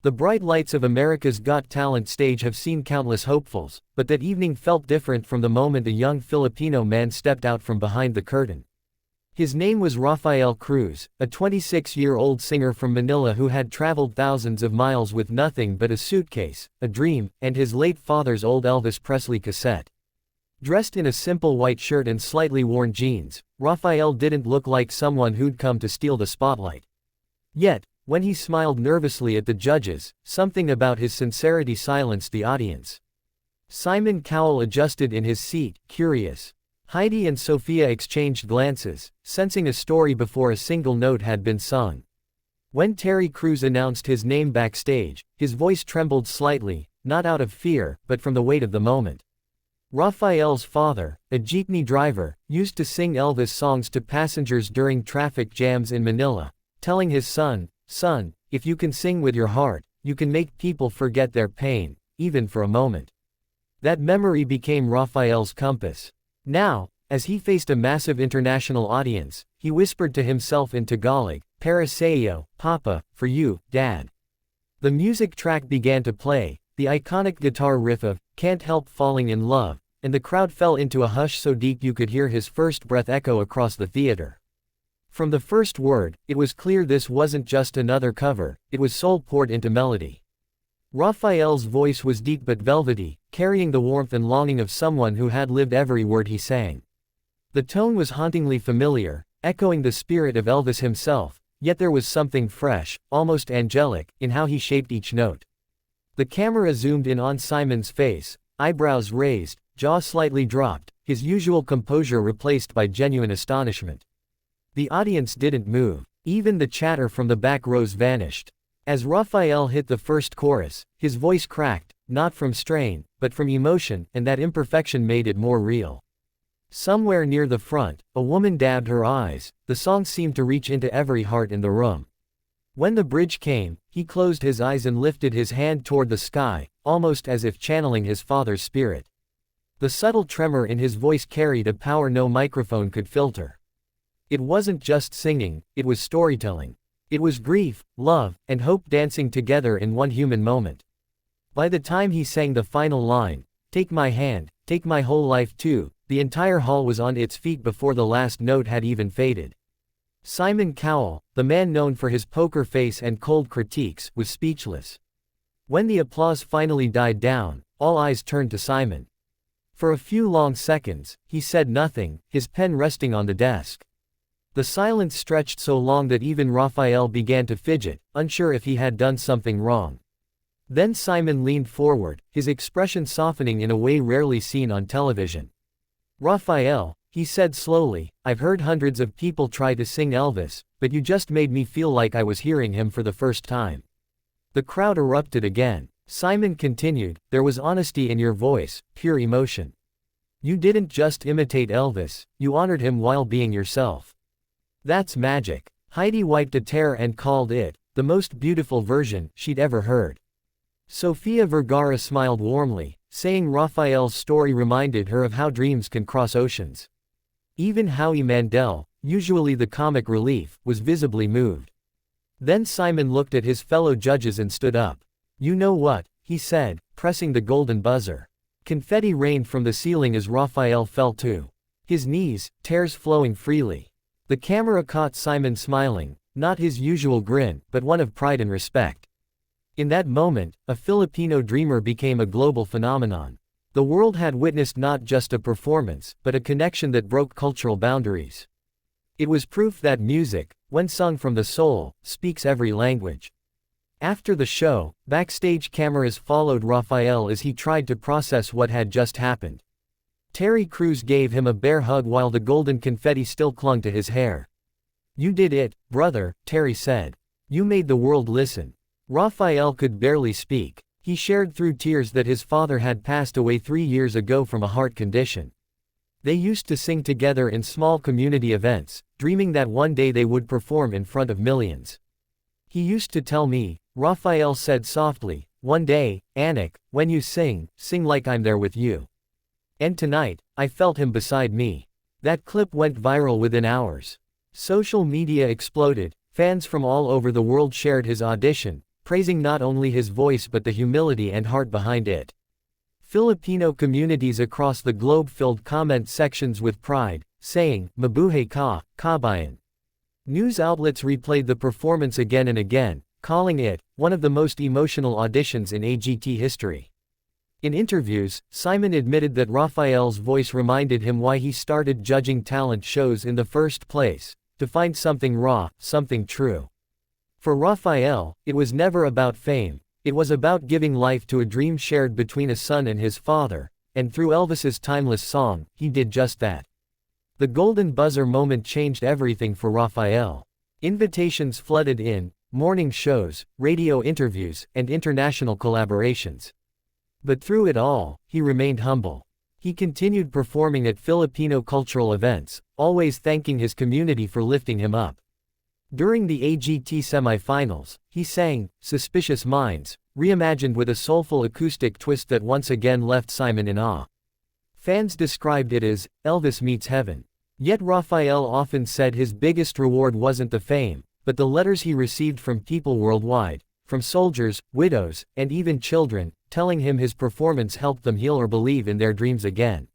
The bright lights of America's Got Talent stage have seen countless hopefuls, but that evening felt different from the moment a young Filipino man stepped out from behind the curtain. His name was Rafael Cruz, a 26-year-old singer from Manila who had traveled thousands of miles with nothing but a suitcase, a dream, and his late father's old Elvis Presley cassette. Dressed in a simple white shirt and slightly worn jeans, Rafael didn't look like someone who'd come to steal the spotlight. Yet, when he smiled nervously at the judges, something about his sincerity silenced the audience. Simon Cowell adjusted in his seat, curious. Heidi and Sophia exchanged glances, sensing a story before a single note had been sung. When Terry Crews announced his name backstage, his voice trembled slightly, not out of fear, but from the weight of the moment. Rafael's father, a jeepney driver, used to sing Elvis songs to passengers during traffic jams in Manila, telling his son, "Son, if you can sing with your heart, you can make people forget their pain, even for a moment." That memory became Rafael's compass. Now, as he faced a massive international audience, he whispered to himself in Tagalog, "Para sa'yo, Papa, for you, Dad." The music track began to play, the iconic guitar riff of "Can't Help Falling in Love," and the crowd fell into a hush so deep you could hear his first breath echo across the theater. From the first word, it was clear this wasn't just another cover, it was soul poured into melody. Rafael's voice was deep but velvety, carrying the warmth and longing of someone who had lived every word he sang. The tone was hauntingly familiar, echoing the spirit of Elvis himself, yet there was something fresh, almost angelic, in how he shaped each note. The camera zoomed in on Simon's face, eyebrows raised, jaw slightly dropped, his usual composure replaced by genuine astonishment. The audience didn't move. Even the chatter from the back rows vanished. As Rafael hit the first chorus, his voice cracked, not from strain, but from emotion, and that imperfection made it more real. Somewhere near the front, a woman dabbed her eyes. The song seemed to reach into every heart in the room. When the bridge came, he closed his eyes and lifted his hand toward the sky, almost as if channeling his father's spirit. The subtle tremor in his voice carried a power no microphone could filter. It wasn't just singing, it was storytelling. It was grief, love, and hope dancing together in one human moment. By the time he sang the final line, "Take my hand, take my whole life too," the entire hall was on its feet before the last note had even faded. Simon Cowell, the man known for his poker face and cold critiques, was speechless. When the applause finally died down, all eyes turned to Simon. For a few long seconds, he said nothing, his pen resting on the desk. The silence stretched so long that even Rafael began to fidget, unsure if he had done something wrong. Then Simon leaned forward, his expression softening in a way rarely seen on television. "Rafael," he said slowly, "I've heard hundreds of people try to sing Elvis, but you just made me feel like I was hearing him for the first time." The crowd erupted again. Simon continued, "There was honesty in your voice, pure emotion. You didn't just imitate Elvis, you honored him while being yourself. That's magic." Heidi wiped a tear and called it the most beautiful version she'd ever heard. Sofia Vergara smiled warmly, saying Rafael's story reminded her of how dreams can cross oceans. Even Howie Mandel, usually the comic relief, was visibly moved. Then Simon looked at his fellow judges and stood up. "You know what?" he said, pressing the golden buzzer. Confetti rained from the ceiling as Rafael fell to his knees, tears flowing freely. The camera caught Simon smiling, not his usual grin, but one of pride and respect. In that moment, a Filipino dreamer became a global phenomenon. The world had witnessed not just a performance, but a connection that broke cultural boundaries. It was proof that music, when sung from the soul, speaks every language. After the show, backstage cameras followed Rafael as he tried to process what had just happened. Terry Crews gave him a bear hug while the golden confetti still clung to his hair. "You did it, brother," Terry said. "You made the world listen." Rafael could barely speak. He shared through tears that his father had passed away 3 years ago from a heart condition. They used to sing together in small community events, dreaming that one day they would perform in front of millions. "He used to tell me," Rafael said softly, "one day, Anik, when you sing, sing like I'm there with you. And tonight, I felt him beside me." That clip went viral within hours. Social media exploded, fans from all over the world shared his audition, praising not only his voice but the humility and heart behind it. Filipino communities across the globe filled comment sections with pride, saying, "Mabuhay ka, kabayan." News outlets replayed the performance again and again, calling it one of the most emotional auditions in AGT history. In interviews, Simon admitted that Raphael's voice reminded him why he started judging talent shows in the first place, to find something raw, something true. For Raphael, it was never about fame, it was about giving life to a dream shared between a son and his father, and through Elvis's timeless song, he did just that. The golden buzzer moment changed everything for Raphael. Invitations flooded in, morning shows, radio interviews, and international collaborations. But through it all, he remained humble. He continued performing at Filipino cultural events, always thanking his community for lifting him up. During the AGT semifinals, he sang "Suspicious Minds," reimagined with a soulful acoustic twist that once again left Simon in awe. Fans described it as Elvis meets heaven. Yet Raphael often said his biggest reward wasn't the fame, but the letters he received from people worldwide, from soldiers, widows, and even children, telling him his performance helped them heal or believe in their dreams again.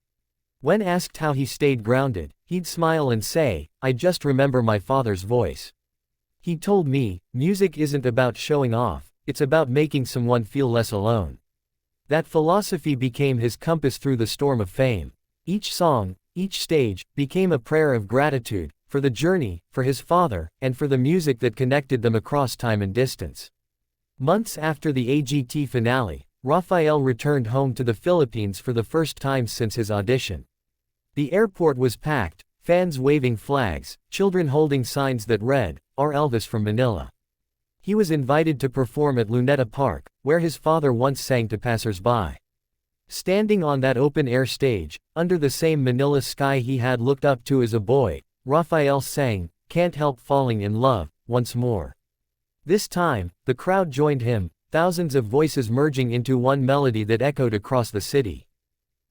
When asked how he stayed grounded, he'd smile and say, "I just remember my father's voice. He told me, music isn't about showing off, it's about making someone feel less alone." That philosophy became his compass through the storm of fame. Each song, each stage, became a prayer of gratitude, for the journey, for his father, and for the music that connected them across time and distance. Months after the AGT finale, Raphael returned home to the Philippines for the first time since his audition. The airport was packed, fans waving flags, children holding signs that read, "Our Elvis from Manila." He was invited to perform at Luneta Park, where his father once sang to passers-by. Standing on that open-air stage, under the same Manila sky he had looked up to as a boy, Raphael sang, "Can't Help Falling in Love," once more. This time, the crowd joined him, thousands of voices merging into one melody that echoed across the city.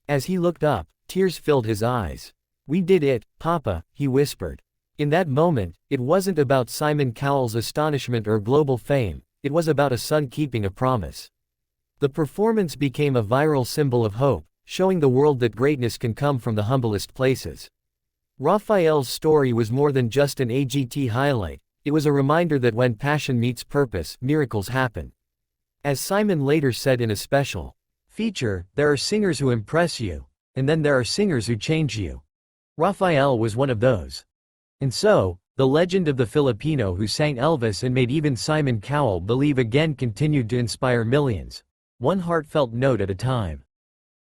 As he looked up, tears filled his eyes. "We did it, Papa," he whispered. In that moment, it wasn't about Simon Cowell's astonishment or global fame, it was about a son keeping a promise. The performance became a viral symbol of hope, showing the world that greatness can come from the humblest places. Raphael's story was more than just an AGT highlight, it was a reminder that when passion meets purpose, miracles happen. As Simon later said in a special feature, "There are singers who impress you, and then there are singers who change you." Raphael was one of those. And so, the legend of the Filipino who sang Elvis and made even Simon Cowell believe again continued to inspire millions, one heartfelt note at a time.